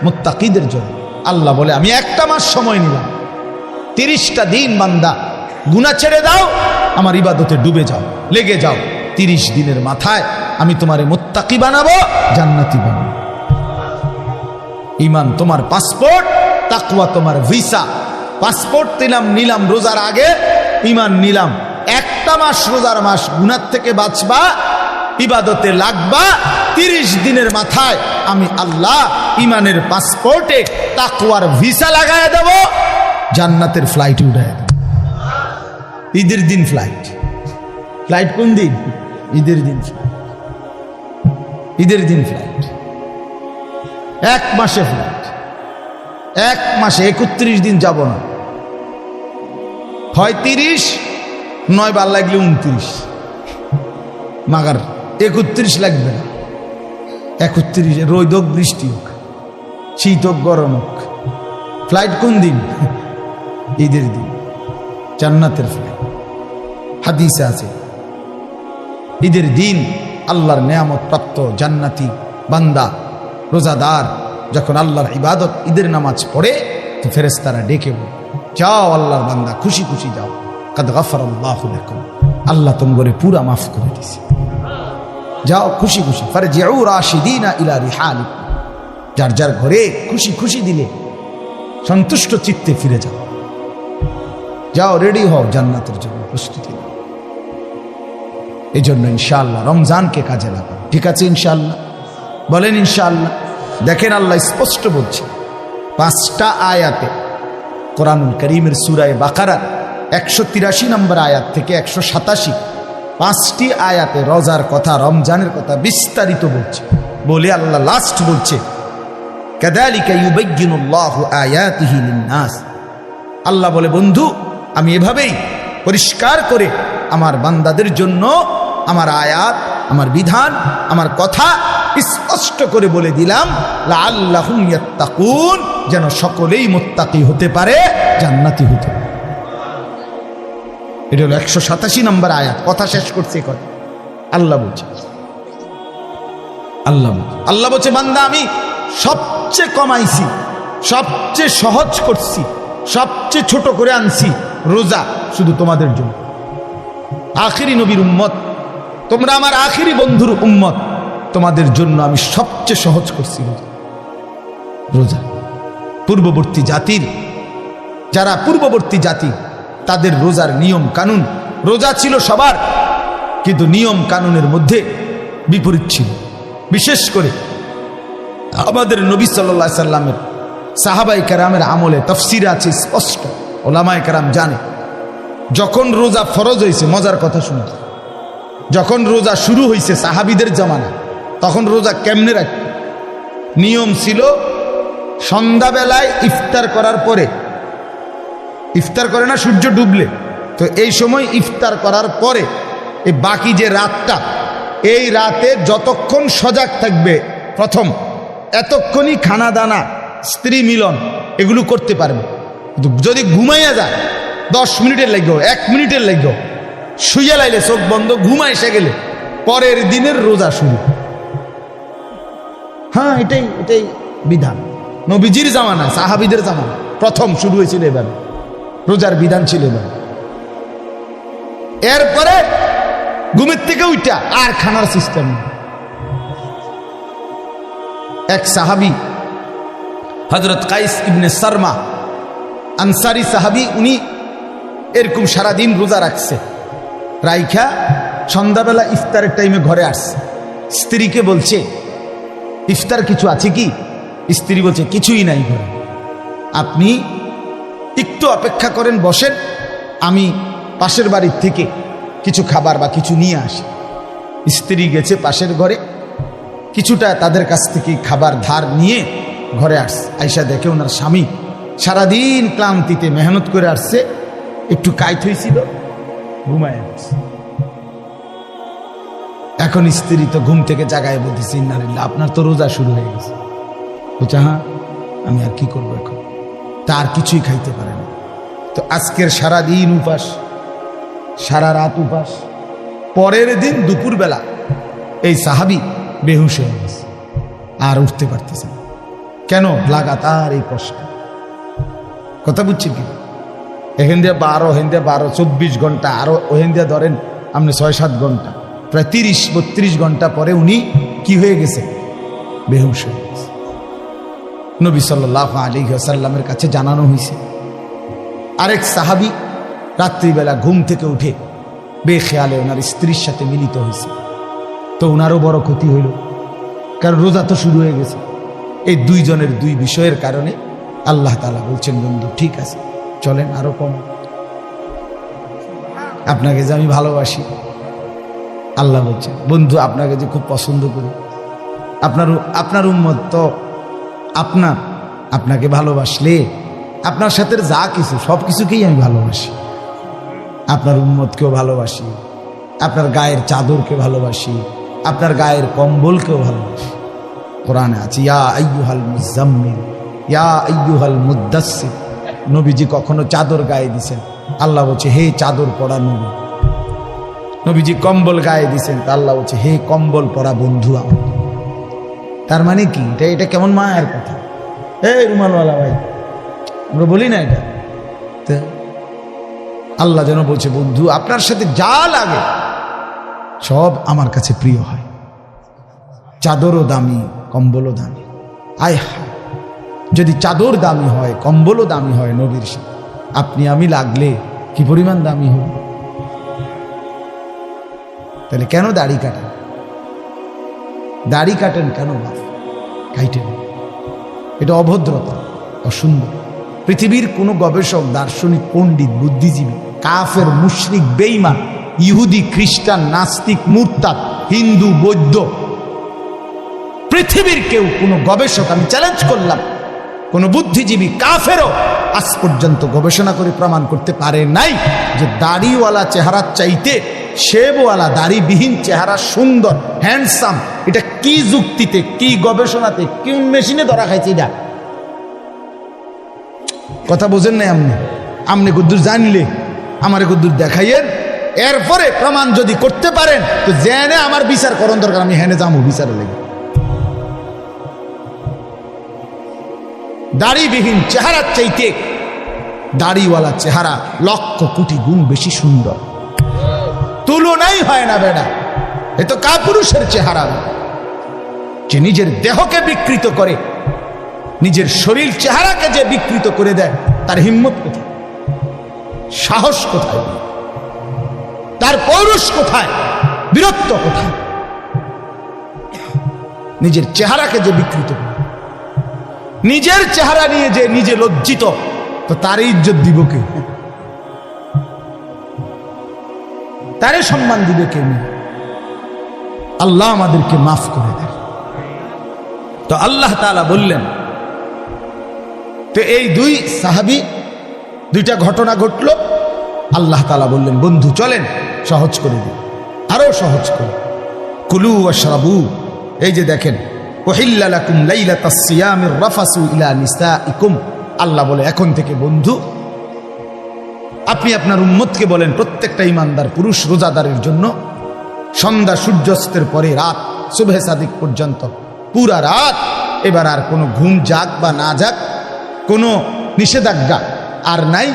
Speaker 1: মুত্তাকিদের জন্য। আল্লাহ বলে আমি একটা মাস সময় নিলাম, 30টা দিন বান্দা গুনাহ ছেড়ে দাও, আমার ইবাদতে ডুবে যাও, লেগে যাও। 30 দিনের মাথায় আমি তোমারে মুত্তাকি বানাবো, জান্নাতি বানাবো। ঈমান তোমার পাসপোর্ট, তাকওয়া তোমার ভিসা। পাসপোর্ট নিলাম রোজার আগে, ঈমান নিলাম। একটা মাস রোজার মাস, গুনাহ থেকে বাঁচবা, ইবাদতে লাগবা। 30 দিনের মাথায় আমি আল্লাহ ঈমানের পাসপোর্টে তাকওয়ার ভিসা লাগায় দেব, জান্নাতের ফ্লাইট উঠায় দেব। ঈদের দিন ফ্লাইট। ফ্লাইট কোন দিন? ঈদের দিন ফ্লাইট। ঈদের দিন ফ্লাইট, 1 মাসে ফ্লাইট। 1 মাসে 31 দিন যাব না, হয় 30, নয় বার লাগলে 29, মাগার 31 লাগবে না। 31 রোদ হোক, বৃষ্টি হোক, শীত হোক, গরম হোক, ফ্লাইট কোন দিন? ঈদের দিন, জান্নাতের ফ্লাইট। হাদিসে আছে ঈদের দিন আল্লাহর নেয়ামত প্রাপ্ত জান্নাতি বান্দা রোজাদার যখন আল্লাহর ইবাদত ঈদের নামাজ পড়ে, তো ফেরেশতারা ডেকে বলে, যাও আল্লাহর বান্দা, খুশি খুশি যাও, কাদ গাফারাল্লাহু লাকুম, আল্লাহ তোমারে পুরা মাফ করে দিয়েছে, যাও খুশি খুশি। ফারজিউ রাশিদিনা ইলা রিহালিকুম, যার যার ঘরে খুশি খুশি দিলে সন্তুষ্ট চিত্তে ফিরে যাও, যাও রেডি হও জান্নাতের জন্য প্রস্তুতি নাও। এই জন্য ইনশাআল্লাহ রমজানকে কাজে লাগাও, ঠিক আছে? ইনশাআল্লাহ বলেন ইনশাআল্লাহ। দেখেন আল্লাহ স্পষ্ট বলছে 5টা আয়াতে, কোরআনুল কারীমের সূরা বাকারার 183 নম্বর আয়াত থেকে 187, 5টি আয়াতে রোজার কথা, রমজানের কথা বিস্তারিত বলছে। বলে আল্লাহ লাস্ট বলছে কাযালিকা ইউবায়্যিনুল্লাহু আয়াতিহি লিন-নাস, আল্লাহ বলে বন্ধু আমি এভাবেই পরিষ্কার করে আমার বান্দাদের জন্য আমার আয়াত, আমার বিধান, আমার কথা স্পষ্ট করে বলে দিলাম, লাআল্লাহুম ইয়াত্তাকুন, যেন সকলেই মুত্তাকি হতে পারে, জান্নাতি হতে পারে। এটা হলো 187 নম্বর আয়াত। কথা শেষ করছে কথা আল্লাহ বলছে, আল্লাহ বলছে বান্দা আমি সবচেয়ে কমাইছি, সবচেয়ে সহজ করছি, সবচেয়ে ছোট করে আনছি রোজা শুধু তোমাদের জন্য। আখিরি নবীর উম্মত তোমরা, আমার আখিরি বন্ধুর উম্মত, তোমাদের জন্য আমি সবচেয়ে সহজ করছি রোজা। পূর্ববর্তী জাতির, যারা পূর্ববর্তী জাতি, তাদের রোজার নিয়ম কানুন, রোজা ছিল সবার, কিন্তু নিয়ম কানুনের মধ্যে বিপরীত ছিল। বিশেষ করে আমাদের নবী সাল্লাল্লাহু আলাইহি সাল্লামের সাহাবায়ে কেরামের আমলে তাফসীরে আছে স্পষ্ট, ওলামায়ে কেরাম জানে যখন রোজা ফরজ হয়েছে, মজার কথা শুনে, যখন রোজা শুরু হয়েছে সাহাবীদের জামানা, তখন রোজা কেমনে রাখত? নিয়ম ছিল সন্ধ্যাবেলায় ইফতার করার পরে, ইফতার করে না সূর্য ডুবলে, তো এই সময় ইফতার করার পরে এই বাকি যে রাতটা, এই রাতে যতক্ষণ সজাগ থাকবে প্রথম, এতক্ষণই খানা দানা, স্ত্রী মিলন এগুলো করতে পারবে। যদি ঘুমাইয়া যায় 10 মিনিটের লাগবে, 1 মিনিটের লাগবে, শুইয়া লাইলে চোখ বন্ধ, ঘুমা এসে গেলে পরের দিনের রোজা শুরু। হ্যাঁ, এটাই বিধান। নবীজির জামানা, সাহাবীদের জামানা প্রথম শুরু হয়েছিল এভাবে, রোজার বিধান ছিল এভাবে। এরপরে ঘুমের থেকে উঠা আর খানার সিস্টেম। এক সাহাবী হযরত কাইস ইবনে সারমা আনসারী সাহাবী, উনি এরকম সারাদিন রোজা রাখছে, রাইখা সন্ধ্যাবেলা ইফতারের টাইমে ঘরে আসছে, স্ত্রীকে বলছে ইফতার কিছু আছে কি? স্ত্রী বলছে কিছুই নাই ঘরে, আপনি একটু অপেক্ষা করেন, বসেন, আমি পাশের বাড়ির থেকে কিছু খাবার বা কিছু নিয়ে আসি। স্ত্রী গেছে পাশের ঘরে, কিছুটা তাদের কাছ থেকে খাবার ধার নিয়ে ঘরে আসছে। আয়সা দেখে ওনার স্বামী সারাদিন ক্লান্তিতে মেহনত করে আসছে, একটু কাইট হয়েছিল, ঘুমায় আসছে। এখন স্ত্রী তো ঘুম থেকে জাগায় বলতেছে ইন্নালিল্লাহ, আপনার তো রোজা শুরু হয়ে গেছে। বলছে হ্যাঁ, আমি আর কি করবো এখন, তার কিছুই খাইতে পারে না। তো আজকের সারাদিন উপাস, সারা রাত উপাস, পরের দিন দুপুরবেলা এই সাহাবী বেহুশ হয়ে গেছে, আর উঠতে পারতেছে না। কেন? লাগাতার এই কষ্ট। কথা বুঝছি কি? এখান দিয়ে 12, ওখান দিয়ে 12, 24 ঘন্টা, আরো ওখান দিয়ে ধরেন আপনি 6-7 ঘন্টা, প্রায় 30-32 ঘন্টা পরে উনি কি হয়ে গেছে? বেহুশ হয়ে গেছে। নবী সাল্লাল্লাহু আলাইহি ওয়াসাল্লামের কাছে জানানো হয়েছে। আরেক সাহাবী রাত্রিবেলা ঘুম থেকে উঠে বেখেয়ালে ওনার স্ত্রীর সাথে মিলিত হয়েছে। তো ওনারও বড় ক্ষতি হইল, কারণ রোজা তো শুরু হয়ে গেছে। এই দুইজনের দুই বিষয়ের কারণে আল্লাহ তাআলা বলছেন, বন্ধু ঠিক আছে, চলেন আরো কম, আপনাকে যে আমি ভালোবাসি। আল্লাহ বলছেন, বন্ধু আপনাকে যে খুব পছন্দ করি, আপনার উম্মত তো আপনাকে ভালোবাসলে আপনার সাথে যা কিছু সব কিছুকেই আমি ভালোবাসি। আপনার উম্মতকেও ভালোবাসি, আপনার গায়ের চাদরকে ভালোবাসি, আপনার গায়ের কম্বলকেও ভালোবাসি। কোরআনে আছে ইয়া আইয়ুহাল মুজাম্মিল ইয়া আইয়ুহাল মুদ্দাসসির। নবীজি কখনো চাদর গায়ে দিছেন, আল্লাহ বলছে হে চাদর পরা নবী। নবীজি কম্বল গায়ে দিছেন, তা আল্লাহ বলছে হে কম্বল পরা বন্ধু আমার। তার মানে কি? এটা কেমন মায়ের কথা? এই রুমালওয়ালা ভাই, আমরা বলি না এটা? আল্লাহ যেন বলছে, বন্ধু আপনার সাথে যা লাগে সব আমার কাছে প্রিয় হয়। চাদরও দামি, কম্বলও দামি। আয় হায়, যদি চাদর দামি হয়, কম্বলও দামি হয় নবীর সাথে, আপনি আমি লাগলে কি পরিমাণ দামি হব? তাহলে কেন দাড়ি কাটেন? দাড়ি কাটেন কেন? কাইটেন, এটা অভদ্রতা, অসুন্দর। পৃথিবীর কোন গবেষক, দার্শনিক, পণ্ডিত, বুদ্ধিজীবী, কাফের, মুশরিক, বেঈমান, ইহুদি, খ্রিস্টান, নাস্তিক, মুরতাদ, হিন্দু, বৌদ্ধ, পৃথিবীর কেউ, কোন গবেষক, আমি চ্যালেঞ্জ করলাম, কোন বুদ্ধিজীবী, কাফেরও আজ পর্যন্ত গবেষণা করে প্রমাণ করতে পারে নাই যে দাড়িওয়ালা চেহারার চাইতে শেবওয়ালা দাড়িবিহীন চেহারা সুন্দর, হ্যান্ডসাম। এটা কি যুক্তিতে, কি গবেষণাতে, কোন মেশিনে ধরা খাইছে? এটা কথা বোঝেন নাই আপনি? আপনি কদ্দুর জানলে আমারে কদ্দুর দেখাইয়েন, এরপরে প্রমাণ যদি করতে পারেন তো জেনে আমার বিচার করণ দরকার, আমি হেনে যাবো বিচারে লেগে। দাড়িবিহীন চেহারার চাইতে দাড়িওয়ালা চেহারা লক্ষ কোটি গুণ বেশি সুন্দর, তুলনাই হয় না বেটা। এ তো কাপুরুষের চেহারা, যে নিজের দেহকে বিকৃত করে, নিজের শরীর চেহারাকে যে বিকৃত করে দেয়, তার হিম্মত কোথায়? সাহস কোথায়? তার পৌরুষ কোথায়? বীরত্ব কোথায়? নিজের চেহারাকে যে বিকৃত করে, নিজের চেহারা নিয়ে যে নিজে লজ্জিত, তো তার ইজ্জত দিব কে? তারে সম্মান দিবে কে? আল্লাহ আমাদেরকে মাফ করে দেন। তো আল্লাহ তাআলা বললেন, তো এই দুই সাহাবী, দুইটা ঘটনা ঘটলো, আল্লাহ তাআলা বললেন, বন্ধু চলেন সহজ করে দিন, আরো সহজ করে। কুলু ওয়াশরাবু, এই যে দেখেন, উহিল্লা লাকুম লাইলাতাস সিয়ামির রাফাসু ইলা নিসাইকুম। আল্লাহ বলে এখন থেকে বন্ধু আপনি আপনার উম্মতকে বলেন, প্রত্যেকটা ইমানদার পুরুষ রোজাদারের জন্য সন্ধ্যা সূর্যাস্তের পরে রাত সুবহে সাদিক পর্যন্ত পুরা রাত, এবার আর কোনো ঘুম যাক বা না যাক, কোনো নিষেধাজ্ঞা আর নাই।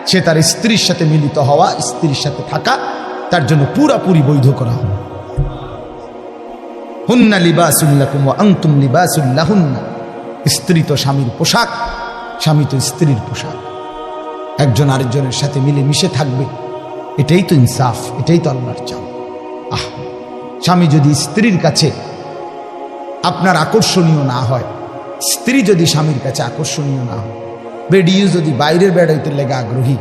Speaker 1: সে তার স্ত্রীর সাথে মিলিত হওয়া, স্ত্রীর সাথে থাকা তার জন্য পুরাপুরি বৈধ করা হবে। হুন্না লিবাসুল লাকুম ওয়া আনতুম লিবাসুল লাহুন্না। স্ত্রী তো স্বামীর পোশাক, স্বামী তো স্ত্রীর পোশাক। একজন আরেকজনের সাথে মিলে মিশে থাকবে, এটাই তো ইনসাফ, এটাই তো আল্লাহর চাও। স্বামী যদি স্ত্রীর কাছে আপনার আকর্ষণীয় না হয়, স্ত্রী যদি স্বামীর কাছে আকর্ষণীয় না হয়, বেডিও যদি বাইরের বেড হইতে লেগে আগ্রহী,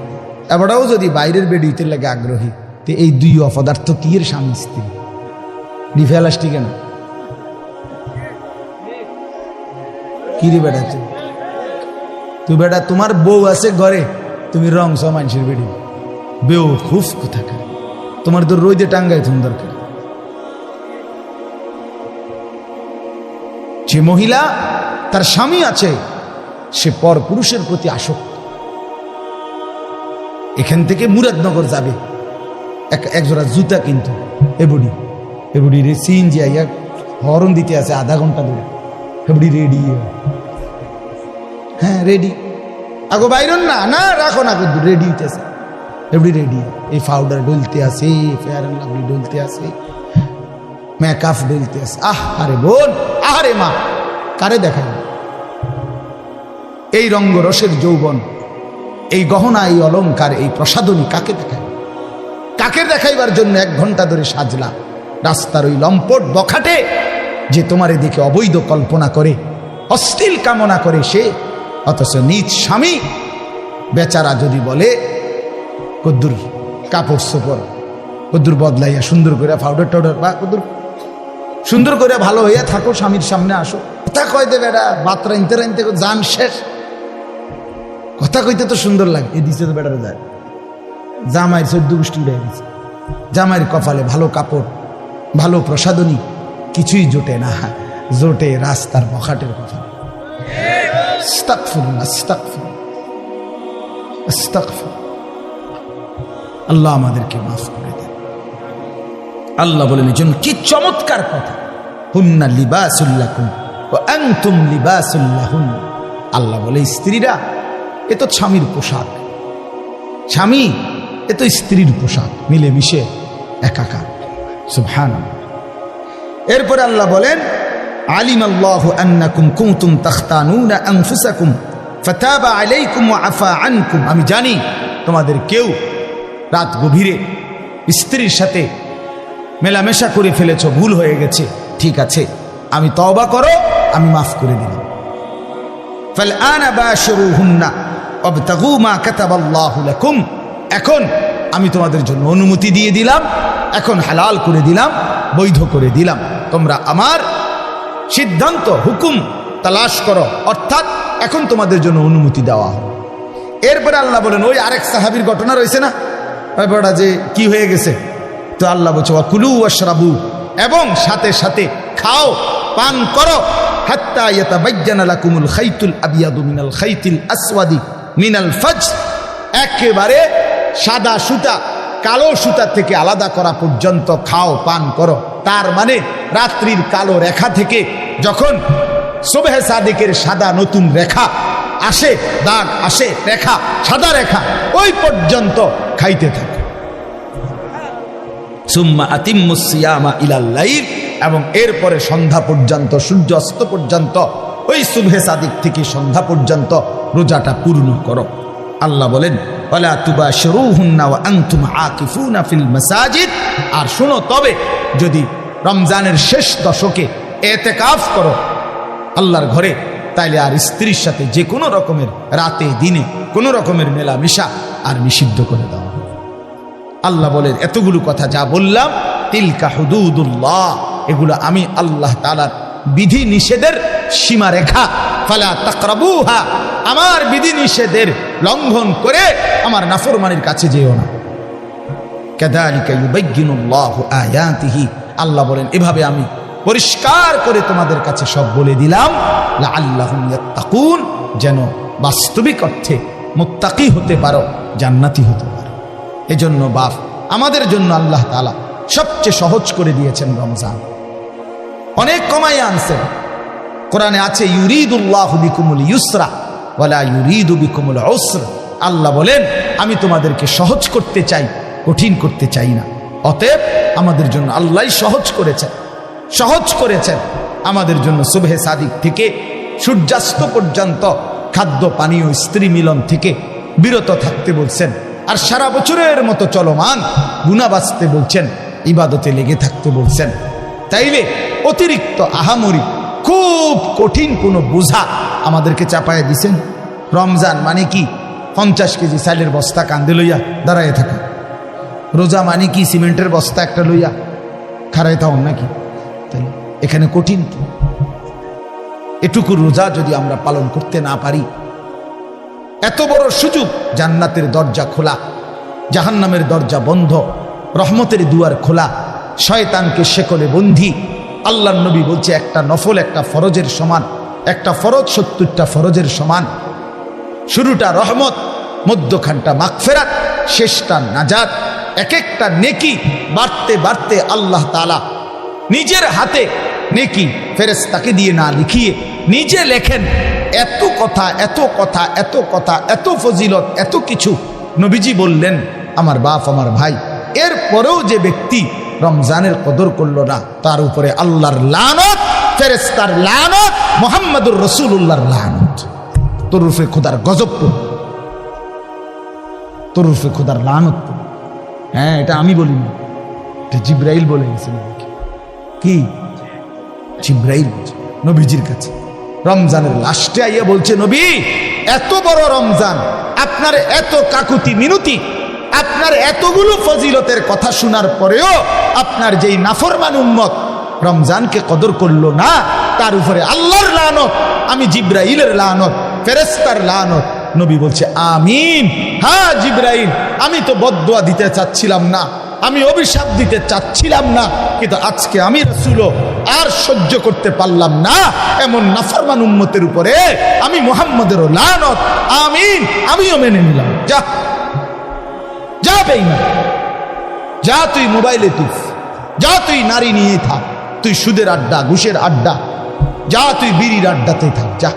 Speaker 1: এবারও যদি বাইরের বেড হইতে লেগে আগ্রহী, তো এই দুই অপদার্থ কি এর স্বামী স্ত্রী ডিফেলাস ঠিক না? কি রে বেটা তুই বেটা তোমার বউ আছে ঘরে, তুমি রং ছ মানুষের বেডি বেউ হুফ কোথাকা, তোমার তো রোদে টাঙ্গাই তুমি দরকার। যে মহিলা তার স্বামী আছে সে পর পুরুষের প্রতি আসক্ত। এখান থেকে মুরাদনগর যাবে একজোড়া জুতা কিন্তু এবুডি রে সিএনজি আইয়া হরন দিতে আছে আধা ঘন্টা ধরে, এবুডি রেডি, হ্যাঁ রেডি, আগো বাইরন না না রাখো না কিন্তু রেডি হইতেছে, এবুডি রেডি, এই পাউডার ডলতে আছে, ফেয়ার এন্ড লাভলি ডলতে আছে, মেকআপ ডলতে আছে। আরে বোন, আরে মা, কারে দেখায় এই রঙ্গরসের যৌবন, এই গহনা, এই অলংকার, এই প্রসাদনী কাকে দেখায়? কাকে দেখাইবার জন্য 1 ঘন্টা ধরে সাজলা? রাস্তার ওই লম্পট বখাটে যে তোমার এদিকে অবৈধ কল্পনা করে, অশ্লীল কামনা করে সে, অথচ নিজ স্বামী বেচারা যদি বলে কদ্দুর কাপড় চোপড় কদ্দুর বদলাইয়া সুন্দর করে পাউডার টাউডার বা কদ্দুর সুন্দর করে ভালো হইয়া থাকো, স্বামীর সামনে আসো, কথা কয় দেবে বেটা, বাত রাইনতে রাইনতে জান শেষ, কথা কইতে তো সুন্দর লাগে, এ দিছে তো বেটারে যায়, জামাইয়ের 14 গোষ্ঠী উঠে গেছে, জামাইয়ের কপালে ভালো কাপড়, ভালো প্রসাদনী কিছুই জোটে না, জোটে রাস্তার বখাটের কথা। আস্তাগফিরুল্লাহ, আস্তাগফিরুল্লাহ, আস্তাগফিরুল্লাহ। আল্লাহ আমাদেরকে মাফ করে দেন। আল্লাহ বলেন এজন্য কি চমৎকার কথা, হুন্না লিবাসুল লাকুম ওয়া আনতুম লিবাসুল লাহুন। আল্লাহ বলে স্ত্রীরা এ তো স্বামীর পোশাক, স্বামী এ তো স্ত্রীর পোশাক, মিলেমিশে একাকার। সুবহানাল্লাহ। এরপরে আল্লাহ বলেন আলিমাল্লাহু আন্নাকুম কুনতুম তাখতানুনা আনফুসাকুম ফাতাবা আলাইকুম ওয়া আফা আনকুম। আমি জানি তোমাদের কেউ রাত গভীরে স্ত্রীর সাথে মেলামেশা করে ফেলেছ, ভুল হয়ে গেছে, ঠিক আছে, আমি তওবা করো, আমি মাফ করে দিলাম। ফালআনা বাশিরুহুন্না ওয়াবতাগু মা কাতাবাল্লাহু লাকুম। এখন আমি তোমাদের জন্য অনুমতি দিয়ে দিলাম, এখন হালাল করে দিলাম, বৈধ করে দিলাম, তোমরা আমার সিদ্ধান্ত হুকুম তালাশ করো, অর্থাৎ এখন তোমাদের জন্য অনুমতি দেওয়া হবে। এরপরে আল্লাহ বলেন ওই আরেক সাহাবীর ঘটনা রয়েছে না, ব্যাপারটা যে কি হয়ে গেছে, তো আল্লাহ বলছে ওয়াকুলু ওয়াশরাবু, এবং সাথে সাথে খাও পান করো, হাত্তা ইয়াতাবায়্যানা লাকুমুল খাইতুল আবিয়াদু মিনাল খাইতিল আসওয়াদি মিনাল ফাজর, একেবারে সাদা সুতা কালো সুতা থেকে আলাদা করা পর্যন্ত খাও পান করো। তার মানে রাত্রির কালো রেখা থেকে যখন সুবহে সাদিকের সাদা নতুন রেখা আসে, দাগ আসে, রেখা, সাদা রেখা, ওই পর্যন্ত খাইতে থাকে। সুম্মা আতিম্মুস সিয়ামা ইলাল লাইল, এবং এরপরে সন্ধ্যা পর্যন্ত, সূর্য অস্ত পর্যন্ত, ওই সুবহে সাদিক থেকে সন্ধ্যা পর্যন্ত রোজাটা পূর্ণ করো। আল্লাহ বলেন ওয়ালা তুবাশিরুহুন্না ওয়া আনতুম আকিফুনা ফিল মাসাজিদ। আর শোনো, তবে যদি রমজানের শেষ দশকে ইতিকাফ করো আল্লাহর ঘরে, তাইলে আর স্ত্রীর সাথে যে কোনো রকমের রাতে দিনে কোনো রকমের মেলামেশা আর নিষিদ্ধ করে দেওয়া হবে। আল্লাহ বলেন এতগুলো কথা যা বললাম, তিলকা হুদুদুল্লাহ, এগুলো আমি আল্লাহ তাআলার বিধি নিষেধের সীমারেখা, ফালা তাকরাবুহা, আমার বিধি নিষেধের লঙ্ঘন করে আমার নাফরমানির কাছে যেও না। কাযালিকা ইউবায়্যিনুল্লাহু আয়াতিহি, আল্লাহ বলেন এভাবে আমি পরিষ্কার করে তোমাদের কাছে সব বলে দিলাম, লাআল্লাহুম ইয়াত্তাকুন, যেন বাস্তবিক অর্থে মুত্তাকি হতে পারো, জান্নাতি হতে পারো। এজন্য বাপ আমাদের জন্য আল্লাহ তাআলা সবচেয়ে সহজ করে দিয়েছেন রমজান, অনেক কমাই আনছেন। কোরআনে আছে ইউরিদুল্লাহু বিকুমুল ইউসরা ওয়ালা ইউরিদু বিকুমুল উসরা। আল্লাহ বলেন আমি তোমাদেরকে সহজ করতে চাই, কঠিন করতে চাই না। অতএব আমাদের জন্য আল্লাহই সহজ করেছেন, সহজ করেছেন আমাদের জন্য সুবহে সাদিক থেকে সূর্যাস্ত পর্যন্ত খাদ্য পানীয় স্ত্রী মিলন থেকে বিরত থাকতে বলছেন, আর সারা বছরের মতো চলমান গুনাহ বাঁচতে বলছেন। ইবাদতে লেগে থাকতে বলছেন। তাইলে অতিরিক্ত আহামরি খুব কঠিন কোনো বোঝা আমাদেরকে চাপায় দিছেন। রমজান মানে কি 50 কেজি চালের বস্তা কান্দে লইয়া দাঁড়ায় থাকা, রোজা মানে কি সিমেন্টের বস্তা একটা লইয়া খাড়ায় থাকুন নাকি? তাই এখানে কঠিন কি? এটুকু রোজা যদি আমরা পালন করতে না পারি, এত বড় সুযোগ, জান্নাতের দরজা খোলা, জাহান্নামের দরজা বন্ধ, রহমতের দুয়ার খোলা, শয়তানকে শেকলে বন্ধি। আল্লাহর নবী বলছে একটা নফল একটা ফরজের সমান, একটা ফরজ 70টা ফরজের সমান। শুরুটা রহমত, মধ্যখানটা মাগফিরাত, শেষটা নাজাত। এক একটা নেকি বাড়তে বাড়তে আল্লাহ তাআলা নিজের হাতে নেকি ফেরেশতাকে দিয়ে না লিখিয়ে নিজে লেখেন। এত কথা এত কথা এত কথা, এত ফজিলত, এত কিছু নবীজি বললেন আমার বাপ আমার ভাই। এরপরেও যে ব্যক্তি রমজানের কদর করলো না, তার উপরে আল্লাহর লানত, ফেরেশতার লানত, মুহাম্মদুর রাসূলুল্লাহর লানত। তোর উপরে খোদার গজব পড়বে, তোর উপরে খোদার লানত পড়বে। হ্যাঁ, এটা আমি বলিনি, এটা জিবরাইল বলে গেছেন। কি জিবরাইল নবীজির কাছে রমজানের লাস্টে আইয়া বলছে, নবী এত বড় রমজান, আপনার এত কাকুতি মিনতি, আপনার এতগুলো ফজিলতের কথা শোনার পরেও আপনার যেই নাফরমান উম্মত রমজানকে কদর করলো না, তার উপরে আল্লাহর লানত, আমি জিবরাইলের লানত, ফেরেশতার লানত। নবী বলছে আমিন। হ্যাঁ জিবরাইল, আমি তো বদদুয়া দিতে চাচ্ছিলাম না, আমি অভিশাপ দিতে চাচ্ছিলাম না, কিন্তু আজকে আমি রাসূল আর সহ্য করতে পারলাম না এমন নাফরমান উম্মতের উপরে আমি মুহাম্মদেরও লানত। আমিন, আমিও মেনে নিলাম। যা যা বেঈমান, যা তুই মোবাইলে টিপ, যা তুই নারী নিয়ে থাক, তুই সুদের আড্ডা ঘুষের আড্ডা, যা তুই বিড়ির আড্ডাতে থাক, যা।